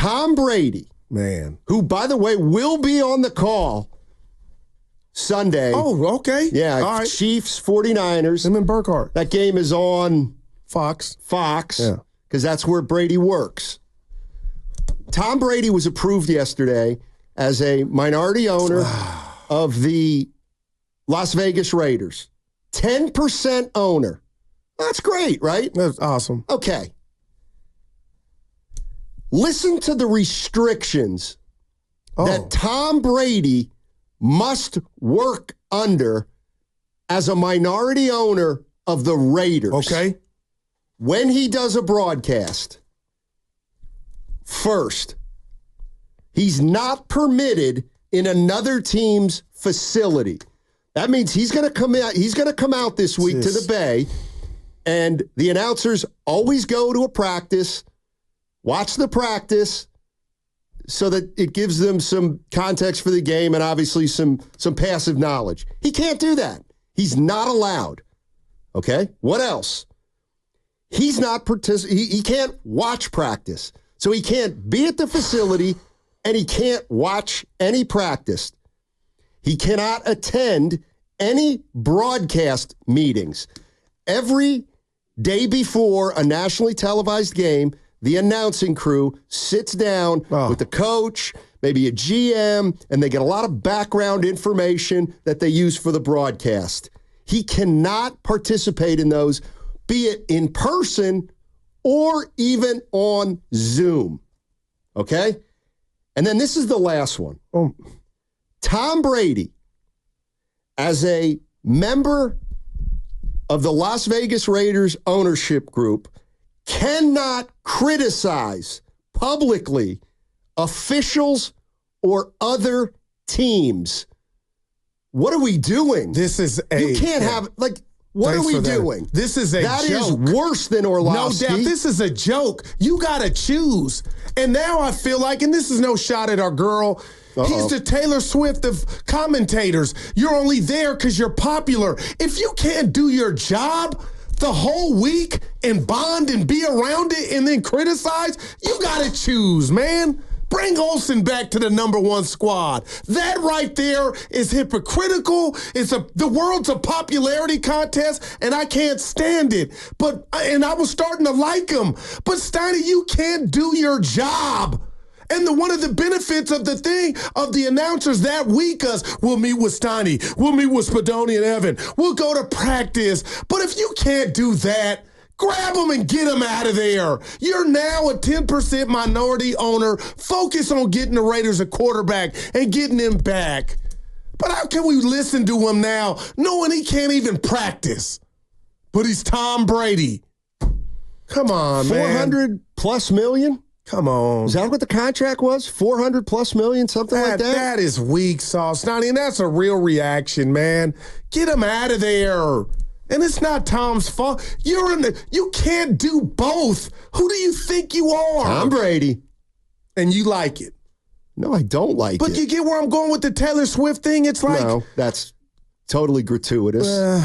Tom Brady, man, who, by the way, will be on the call Sunday. Oh, okay. Yeah, all right. Chiefs, 49ers. Him and Burkhardt. That game is on Fox. Yeah. Because that's where Brady works. Tom Brady was approved yesterday as a minority owner of the Las Vegas Raiders. 10% owner. That's great, right? That's awesome. Okay. Listen to the restrictions that Tom Brady must work under as a minority owner of the Raiders. Okay. When he does a broadcast, first, he's not permitted in another team's facility. That means he's going to come out. He's going to come out this week to the Bay, and the announcers always go to a practice, watch the practice, so that it gives them some context for the game and obviously some passive knowledge. He can't do that. He's not allowed. Okay? What else? He's not he can't watch practice. So he can't be at the facility and he can't watch any practice. He cannot attend any broadcast meetings. Every day before a nationally televised game, the announcing crew sits down with the coach, maybe a GM, and they get a lot of background information that they use for the broadcast. He cannot participate in those, be it in person or even on Zoom. Okay? And then this is the last one. Tom Brady, as a member of the Las Vegas Raiders ownership group, cannot criticize publicly officials or other teams. What are we doing? This is you can't have, like, what are we doing? This is a joke. That is worse than Orlovsky. No doubt. This is a joke. You got to choose. And now I feel like, and this is no shot at our girl, he's the Taylor Swift of commentators. You're only there because you're popular. If you can't do your job the whole week and bond and be around it and then criticize, you got to choose, man. Bring Olsen back to the number one squad. That right there is hypocritical. The world's a popularity contest, and I can't stand it. And I was starting to like him. But Steiny, you can't do your job. And one of the benefits of the announcers that week is, we'll meet with Steiny, we'll meet with Spadoni and Evan, we'll go to practice. But if you can't do that, grab them and get them out of there. You're now a 10% minority owner. Focus on getting the Raiders a quarterback and getting him back. But how can we listen to him now knowing he can't even practice? But he's Tom Brady. Come on, man. $400+ million? Come on. Is that what the contract was? $400+ million, something like that? That is weak sauce, Steiny, and that's a real reaction, man. Get him out of there. And it's not Tom's fault. You can't do both. Who do you think you are? Tom Brady. And you like it. No, I don't like it. But you get where I'm going with the Taylor Swift thing? It's like... No, that's totally gratuitous.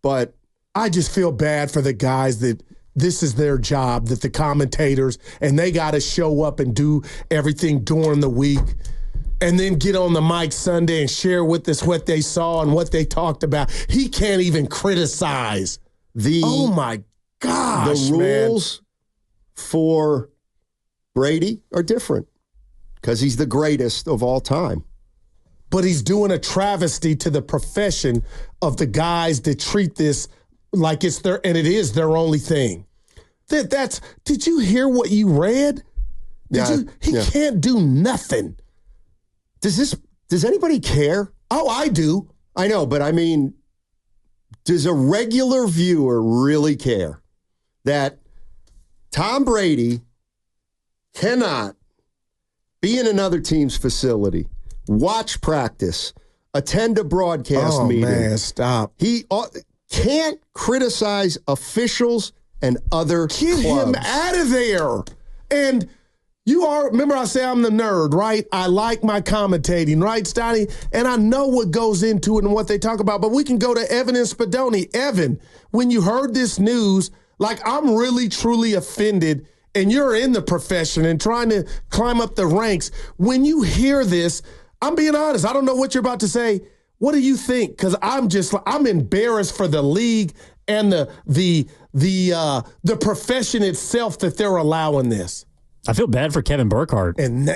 But I just feel bad for the guys that this is their job, that the commentators, and they got to show up and do everything during the week and then get on the mic Sunday and share with us what they saw and what they talked about. He can't even criticize. Oh, my gosh, the rules for Brady are different because he's the greatest of all time. But he's doing a travesty to the profession of the guys that treat this like it's their, and it is their only thing. Did you hear what you read? He can't do nothing. Does anybody care? Oh, I do. I know, but I mean, does a regular viewer really care that Tom Brady cannot be in another team's facility, watch practice, attend a broadcast meeting? Oh, man, stop. He can't criticize officials and other clubs. Get him out of there. And remember I say I'm the nerd, right? I like my commentating, right, Steiny? And I know what goes into it and what they talk about, but we can go to Evan and Spadoni. Evan, when you heard this news, like, I'm really, truly offended and you're in the profession and trying to climb up the ranks, when you hear this, I'm being honest, I don't know what you're about to say. What do you think? Because I'm embarrassed for the league and the profession itself that they're allowing this. I feel bad for Kevin Burkhardt. And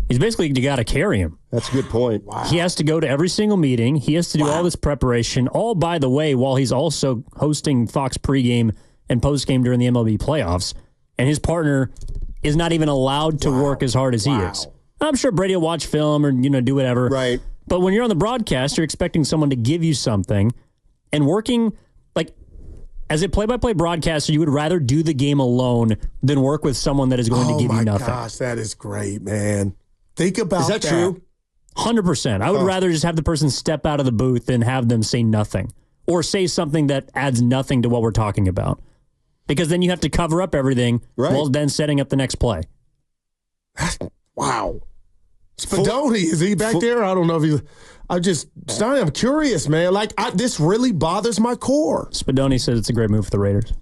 he's basically, you got to carry him. That's a good point. Wow. He has to go to every single meeting. He has to do all this preparation, all by the way, while he's also hosting Fox pregame and postgame during the MLB playoffs. And his partner is not even allowed to work as hard as he is. I'm sure Brady will watch film or, do whatever. Right. But when you're on the broadcast, you're expecting someone to give you something. And working, as a play-by-play broadcaster, you would rather do the game alone than work with someone that is going to give you nothing. Oh, my gosh, that is great, man. Think about that. Is that true? 100%. I would rather just have the person step out of the booth than have them say nothing or say something that adds nothing to what we're talking about. Because then you have to cover up everything while then setting up the next play. Wow. Spadoni, is he back there? I don't know if he... I'm curious, man. This really bothers my core. Spadoni said it's a great move for the Raiders.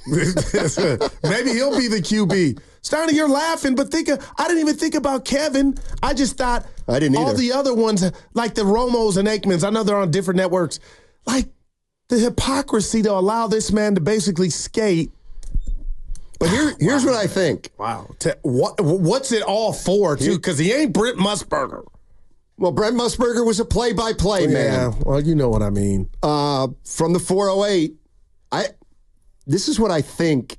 Maybe he'll be the QB. Steiny, you're laughing, but I didn't even think about Kevin. I just thought I didn't either. All the other ones, like the Romos and Aikmans, I know they're on different networks, the hypocrisy to allow this man to basically skate. But here's what I think. Wow. What's it all for, too? Because he ain't Brent Musburger. Well, Brent Musburger was a play-by-play man. Yeah, well, you know what I mean. From the 408, this is what I think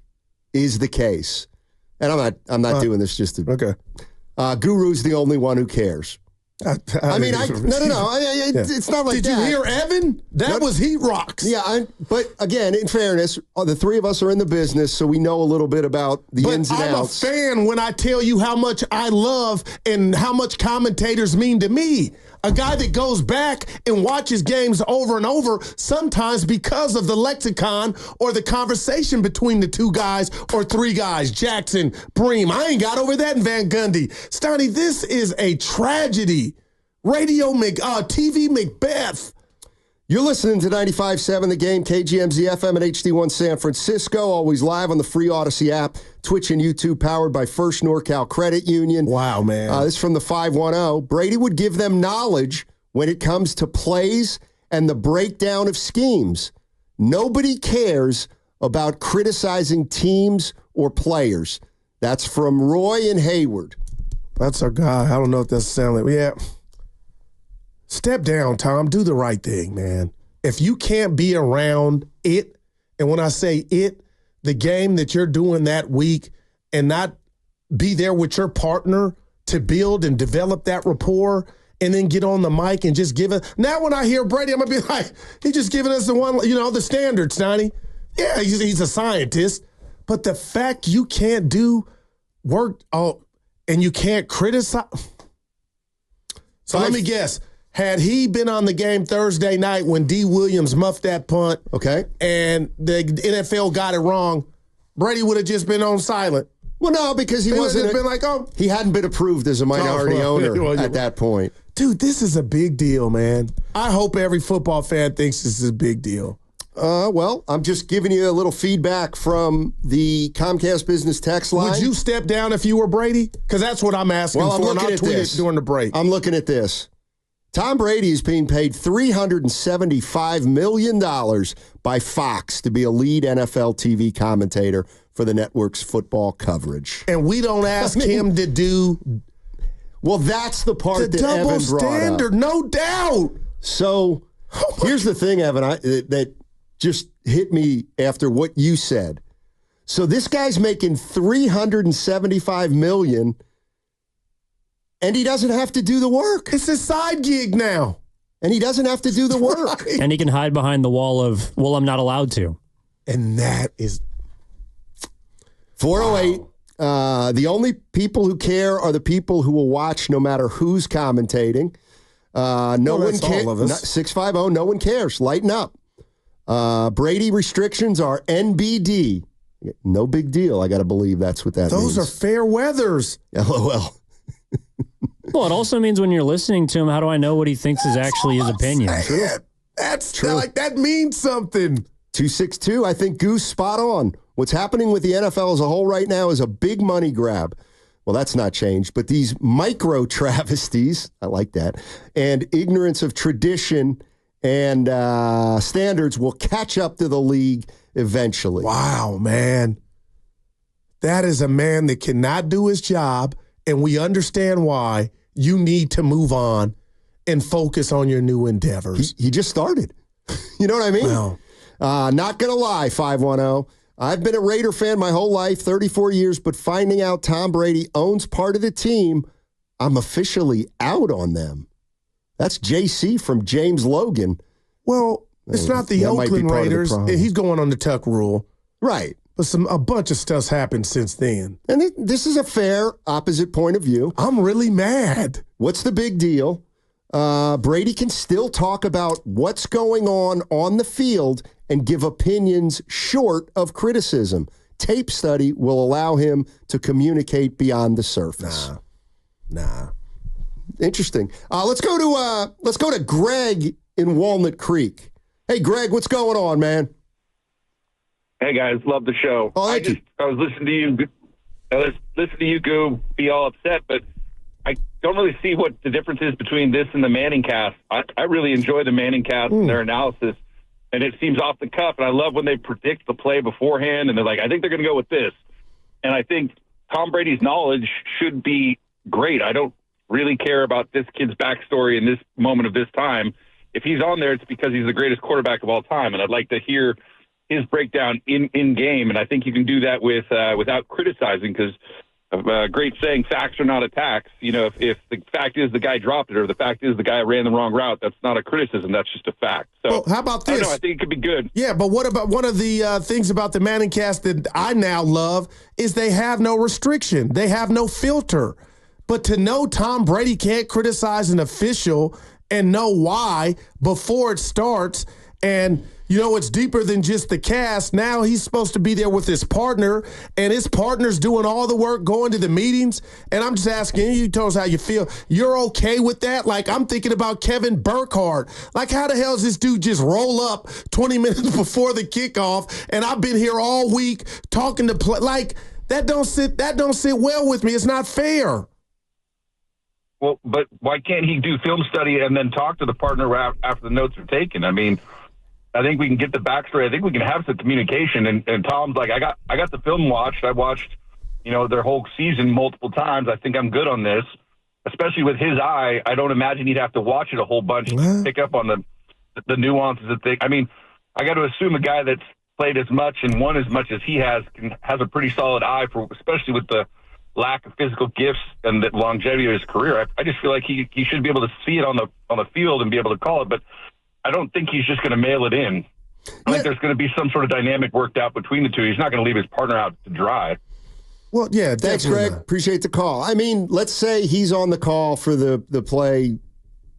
is the case. And I'm not doing this just to... Okay. Guru's the only one who cares. No. It's not like that. Did you hear Evan? That was Heat Rocks. Yeah, but again, in fairness, the three of us are in the business, so we know a little bit about the ins and outs. I'm a fan when I tell you how much I love and how much commentators mean to me. A guy that goes back and watches games over and over, sometimes because of the lexicon or the conversation between the two guys or three guys, Jackson, Bream. I ain't got over that in Van Gundy. Steiny, this is a tragedy. TV Macbeth. You're listening to 95.7 The Game, KGMZ FM and HD1 San Francisco. Always live on the free Odyssey app, Twitch and YouTube, powered by First NorCal Credit Union. Wow, man. This is from the 510. Brady would give them knowledge when it comes to plays and the breakdown of schemes. Nobody cares about criticizing teams or players. That's from Roy and Hayward. That's our guy. I don't know if that's sound like... Yeah. Step down, Tom. Do the right thing, man. If you can't be around it, and when I say it, the game that you're doing that week, and not be there with your partner to build and develop that rapport, and then get on the mic and just give it. Now when I hear Brady, I'm going to be like, he's just giving us the one, the standard, Steiny. Yeah, he's a scientist. But the fact you can't do work, and you can't criticize. So let me guess. Had he been on the game Thursday night when D. Williams muffed that punt, and the NFL got it wrong, Brady would have just been on silent. Well, no, because he wasn't. He hadn't been approved as a minority owner at that point. Dude, this is a big deal, man. I hope every football fan thinks this is a big deal. Well, I'm just giving you a little feedback from the Comcast Business text line. Would you step down if you were Brady? Because that's what I'm asking for, and I'll tweet it during the break. I'm looking at this. Tom Brady is being paid $375 million by Fox to be a lead NFL TV commentator for the network's football coverage. And we don't ask him to do... Well, that's the part that Evan brought up. Double standard, no doubt. So here's the thing, Evan, that just hit me after what you said. So this guy's making $375 million, and he doesn't have to do the work. It's a side gig now. And he doesn't have to do the work. Right. And he can hide behind the wall of, well, I'm not allowed to. And that is... 408. Wow. The only people who care are the people who will watch no matter who's commentating. No one cares. 650, no one cares. Lighten up. Brady restrictions are NBD. No big deal. I got to believe that's what that means. Those are fair weathers. LOL. Well, it also means when you're listening to him, how do I know what he thinks is actually his opinion? That's true. Like that means something. 262, I think Goose spot on. What's happening with the NFL as a whole right now is a big money grab. Well, that's not changed, but these micro travesties, I like that, and ignorance of tradition and standards will catch up to the league eventually. Wow, man. That is a man that cannot do his job, and we understand why. You need to move on and focus on your new endeavors. He just started. You know what I mean? Well, not going to lie, 510. I've been a Raider fan my whole life, 34 years, but finding out Tom Brady owns part of the team, I'm officially out on them. That's JC from James Logan. Well, it's not the Oakland Raiders. He's going on the Tuck rule. Right. But a bunch of stuff's happened since then. And this is a fair opposite point of view. I'm really mad. What's the big deal? Brady can still talk about what's going on the field and give opinions short of criticism. Tape study will allow him to communicate beyond the surface. Nah. Interesting. Let's go to Greg in Walnut Creek. Hey, Greg, what's going on, man? Hey guys, love the show. Oh, I was listening to you. Goo, be all upset, but I don't really see what the difference is between this and the Manningcast. I really enjoy the Manningcast and their analysis, and it seems off the cuff. And I love when they predict the play beforehand, and they're like, "I think they're going to go with this." And I think Tom Brady's knowledge should be great. I don't really care about this kid's backstory in this moment of this time. If he's on there, it's because he's the greatest quarterback of all time, and I'd like to hear his breakdown in game, and I think you can do that without criticizing, because a great saying, facts are not attacks. You know, if the fact is the guy dropped it, or the fact is the guy ran the wrong route, that's not a criticism, that's just a fact. So well, how about this? I think it could be good. Yeah, but what about one of the things about the Manningcast that I now love is they have no restriction. They have no filter. But to know Tom Brady can't criticize an official and know why before it starts, and you know, it's deeper than just the cast. Now he's supposed to be there with his partner, and his partner's doing all the work, going to the meetings. And I'm just asking you, tell us how you feel. You're okay with that? Like, I'm thinking about Kevin Burkhardt. Like, how the hell does this dude just roll up 20 minutes before the kickoff? And I've been here all week talking to play. Like, that don't sit well with me. It's not fair. Well, but why can't he do film study and then talk to the partner after the notes are taken? I mean, I think we can get the backstory. I think we can have some communication. And Tom's like, I got the film watched. I watched, their whole season multiple times. I think I'm good on this, especially with his eye. I don't imagine he'd have to watch it a whole bunch to pick up on the nuances of things. I mean, I got to assume a guy that's played as much and won as much as he has a pretty solid eye for, especially with the lack of physical gifts and the longevity of his career. I just feel like he should be able to see it on the field and be able to call it, but I don't think he's just going to mail it in. I think there's going to be some sort of dynamic worked out between the two. He's not going to leave his partner out to dry. Well, yeah. Thanks, Greg. Appreciate the call. I mean, let's say he's on the call for the play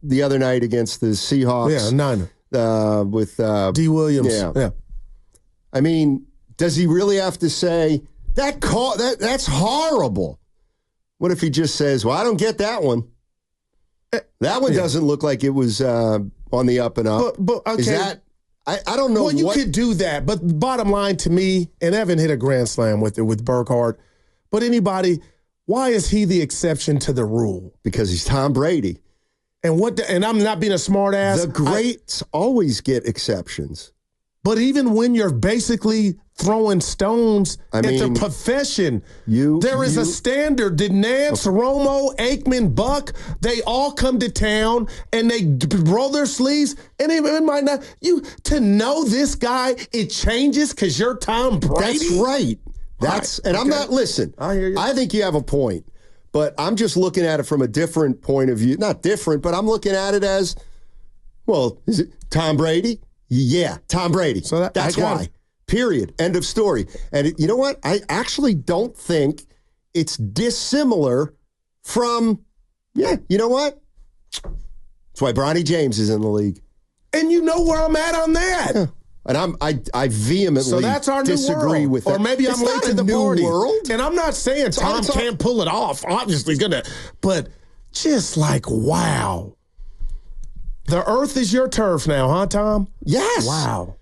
the other night against the Seahawks. Yeah, Niner. With D. Williams. Yeah. I mean, does he really have to say, that call, that's horrible? What if he just says, well, I don't get that one. That one doesn't look like it was on the up and up. But okay. Is that, I don't know. Well, you could do that, but bottom line to me, and Evan hit a grand slam with it with Burkhardt, but anybody, why is he the exception to the rule? Because he's Tom Brady. And I'm not being a smart ass. The greats always get exceptions. But even when you're basically throwing stones at the profession, there is a standard. Did Nance, Romo, Aikman, Buck, they all come to town and they roll their sleeves, and it might not. To know this guy, it changes because you're Tom Brady. That's right. I'm not, listen, I hear you. I think you have a point, but I'm just looking at it from a different point of view. Not different, but I'm looking at it as, well, is it Tom Brady? Yeah, Tom Brady. So that's why. Period. End of story. And you know what? I actually don't think it's dissimilar from, you know what? That's why Bronny James is in the league. And you know where I'm at on that. Yeah. And I vehemently disagree with that. Or maybe I'm late to the party. World. And I'm not saying Tom can't pull it off. Obviously he's going to. But just like, wow. The earth is your turf now, huh, Tom? Yes. Wow.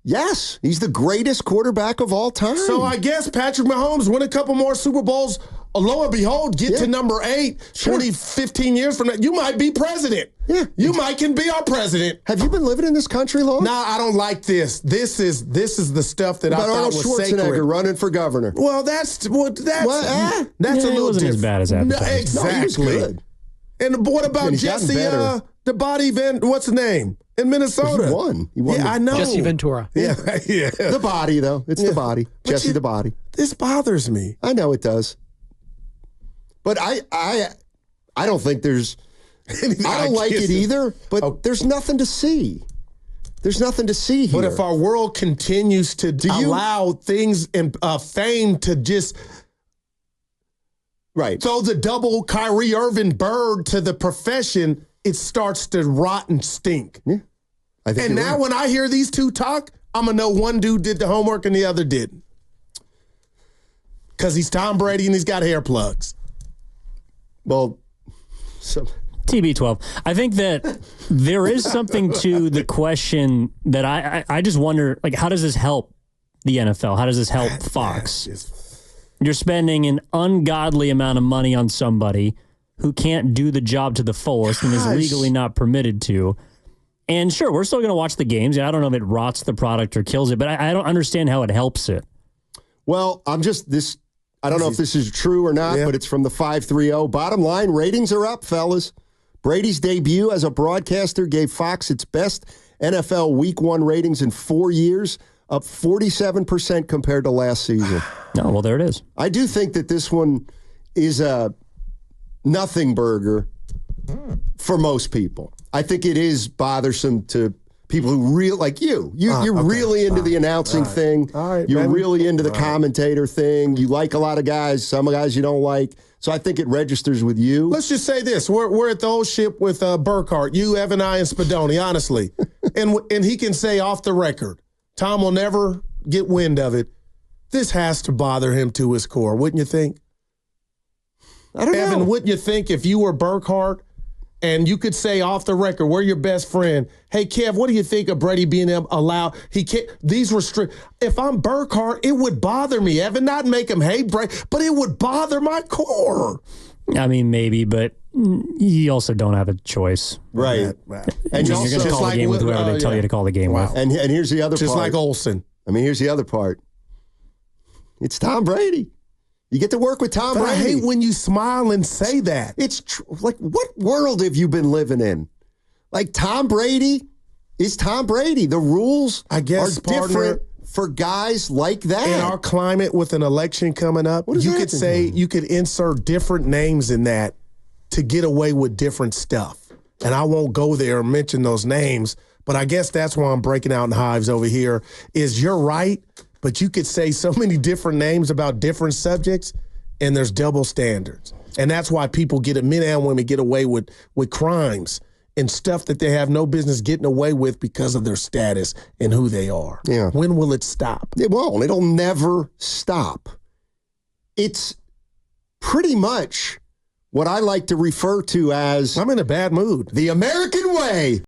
Yes, he's the greatest quarterback of all time. So I guess Patrick Mahomes win a couple more Super Bowls. Lo and behold, get to number 8, 20, 15 years from now. You might be president. Yeah. You can be our president. Have you been living in this country long? Nah, I don't like this. This is the stuff that I thought Arnold was Schwarzenegger sacred. running for governor. Well, that's a little it wasn't as bad as No, advertised. exactly. No, he was good. And what about And he's gotten Jesse, better. the body what's his name? In Minnesota. He won. Yeah, I know. Jesse Ventura. Yeah. The body, though. It's the body. Jesse the body. This bothers me. I know it does. But I don't think there's... I don't like it either, but there's nothing to see. There's nothing to see here. But if our world continues to allow things and fame to just throw the double Kyrie Irving bird to the profession, it starts to rot and stink. Yeah, I think. And now when I hear these two talk, I'm going to know one dude did the homework and the other didn't. Because he's Tom Brady and he's got hair plugs. Well, TB12. I think that there is something to the question that I just wonder, like, how does this help the NFL? How does this help Fox? You're spending an ungodly amount of money on somebody who can't do the job to the fullest and is legally not permitted to. And sure, we're still going to watch the games. I don't know if it rots the product or kills it, but I don't understand how it helps it. Well, I don't know if this is true or not, but it's from the 530. Bottom line, ratings are up, fellas. Brady's debut as a broadcaster gave Fox its best NFL Week 1 ratings in 4 years, up 47% compared to last season. Oh, well, there it is. I do think that this one is a nothing burger for most people. I think it is bothersome to people who like you're really into the announcing thing. You're really into the commentator thing. You like a lot of guys. Some guys you don't like. So I think it registers with you. Let's just say this. We're at the old ship with Burkhardt, you, Evan, I, and Spadoni, honestly. and he can say off the record, Tom will never get wind of it. This has to bother him to his core, wouldn't you think? I don't know. Evan, wouldn't you think if you were Burkhardt and you could say off the record, we're your best friend. Hey, Kev, what do you think of Brady being allowed? He can't. These restrict. If I'm Burkhardt, it would bother me, Evan. Not make him hate Brady, but it would bother my core. I mean, maybe, but you also don't have a choice. Right. And you're going to call the game with whoever they tell you to call the game with. And here's the other part. Just like Olsen. I mean, here's the other part. It's Tom Brady. You get to work with Tom Brady. I hate when you smile and say that. It's like, what world have you been living in? Like, Tom Brady is Tom Brady. The rules are different for guys like that. In our climate with an election coming up, you could say you could insert different names in that to get away with different stuff. And I won't go there and mention those names, but I guess that's why I'm breaking out in hives over here, is you're right, but you could say so many different names about different subjects, and there's double standards. And that's why men and women get away with crimes and stuff that they have no business getting away with because of their status and who they are. Yeah. When will it stop? It won't. It'll never stop. It's pretty much what I like to refer to as... I'm in a bad mood. The American way.